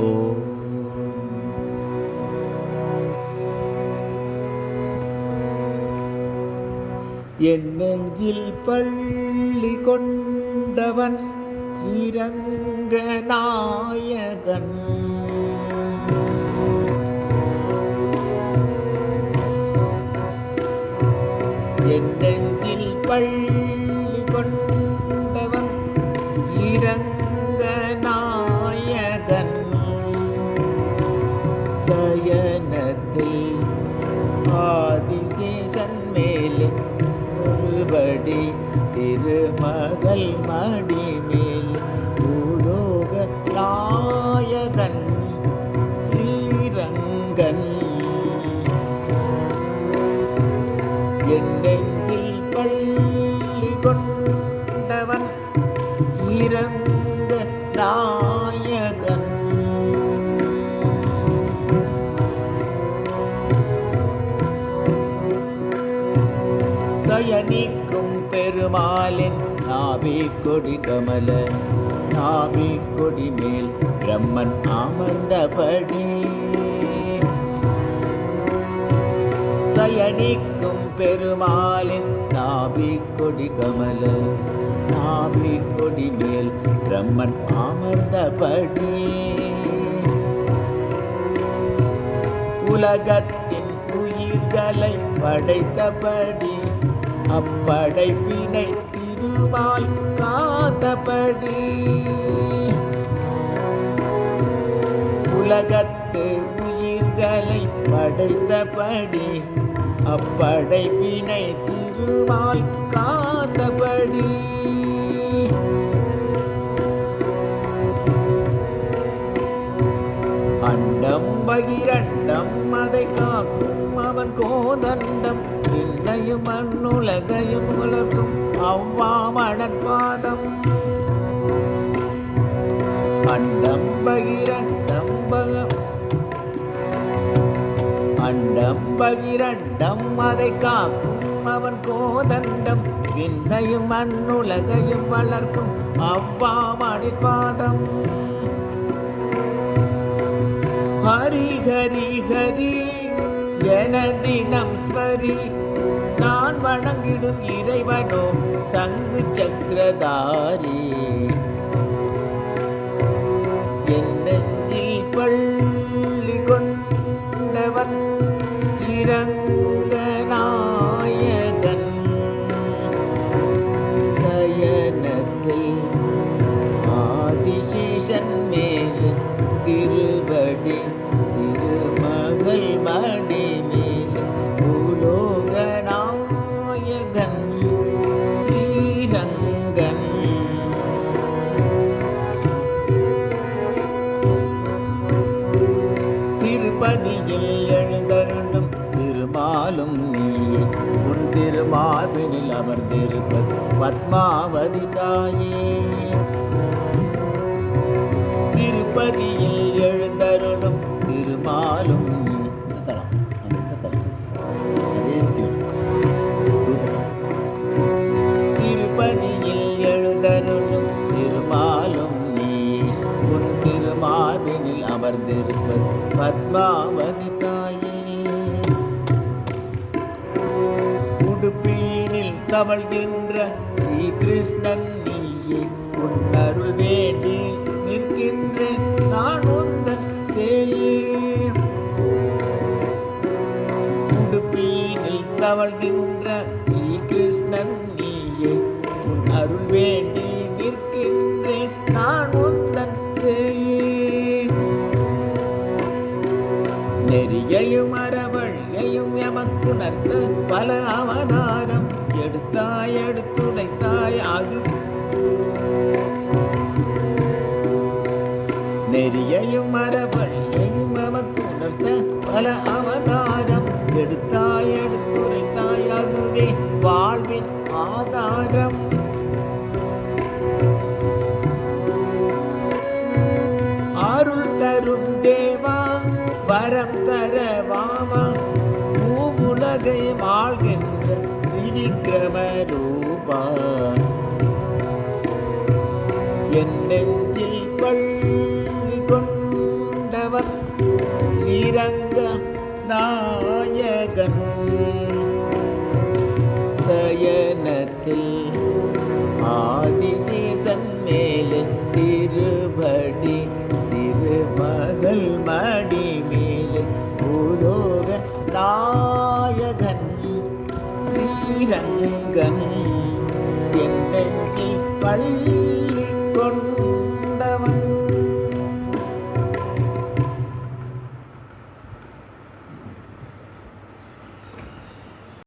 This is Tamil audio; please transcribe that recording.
ஓம். என் நெஞ்சில் பள்ளி கொண்டவன் ஸ்ரீரங்க நாயகன். என் நெஞ்சில் பள்ளி கொண்டவன் ஸ்ரீரங்க நாயகன். சயனத்தில் ஆதிசேஷன் மேலே ஒருபடி திருமகள் மடி மேல் பூலோக நாயகன் ஸ்ரீரங்கன். என் நெஞ்சில் பள்ளி கொண்டவன் ஸ்ரீரங்க நாயகன். சயனிக்கும் பெருமாளின் நாபி கொடி கமல நாபி கொடி மேல் பிரம்மன் அமர்ந்தபடி. சயனிக்கும் பெருமாளின் நாபி கொடி கமல நாபி கொடி மேல் பிரம்மன் அமர்ந்தபடி. உலகத்தின் உயிர்களை படைத்தபடி அப்படைப்பினை திருமால் காத்தபடி. உலகத்து உயிர்களை படைத்தபடி அப்படைப்பினை திருமால் காத்தபடி. அண்டம் பகிரண்டம் அதை காக்கும் அவன் கோதண்டம். விண்ணையும் மண்ணுலகையும் உலர்க்கும் அவ்வாமணன் பாதம். அண்டம் பகிரண்டம் அண்டம் பகிரண்டம் அதை காக்கும் அவன் கோதண்டம். விண்ணையும் மண்ணுலகையும் வளர்க்கும் அவ்வாமணன் பாதம். ஹரி ஹரி ஹரி என தினம் ஸ்மரி நான் வணங்கிடும் இறைவனோ சங்கு சக்கரதாரி. என் நெஞ்சில் பள்ளி கொண்டவன் ஸ்ரீரங்க நாயகன். சயனத்தில் ஆதிசேஷன் மேல் திருபடி திருமகள் மடி மேல் பூலோக நாயகன் ஸ்ரீரங்கன். திருப்பதியில் எழுந்தருளும் திருமாலும் நீயே உன் திருமார்பினில் அமர்ந்திருப்பது பத்மாவதி தாயே. திருப்பதியில் எழுந்தருளும் திருமாலும் திருப்பதியில் எழுந்தருளும் திருமாலும் நீ உன் திருமார்பினில் அமர்ந்திருப்பது பத்மாவதி தாயே. உடுப்பீனில் தவழ்கின்ற ஸ்ரீகிருஷ்ணன் நீயே உன் அருள் வேண்டி நிற்கின்றேன் நான் உந்தன் சேயே. உடுப்பீனில் தவழ்கின்ற ஸ்ரீகிருஷ்ணன் நீயே உன் அருள் வேண்டி நிற்கின்றேன் நான் உந்தன் சேயே. நெறியையும் அறவழியையும் எமக்குணர்த்த பல அவதாரம் எடுத்தாய் எடுத்துடைத்தாய். அது நெறியையும் அறவழியையும் எமக்குணர்த்த பல அவதாரம் எடுத்தாய் எடுத்துரைத்தாய். அதுவே வாழ்வின் ஆதாரம். அருள் தரும் தேவா வரம் தர வாமா மூவுலகை ஆள்கின்ற திரிவிக்ரம ரூபா. என் நெஞ்சில் பள்ளி ஸ்ரீரங்க நாயகன் சயனத்தில் ஆதிசேசன் மேலே திருபடி திருமகள் மடி மேலே பூலோக நாயகன் ஸ்ரீரங்கன் என் நெஞ்சில் பள்ளி கொண்டு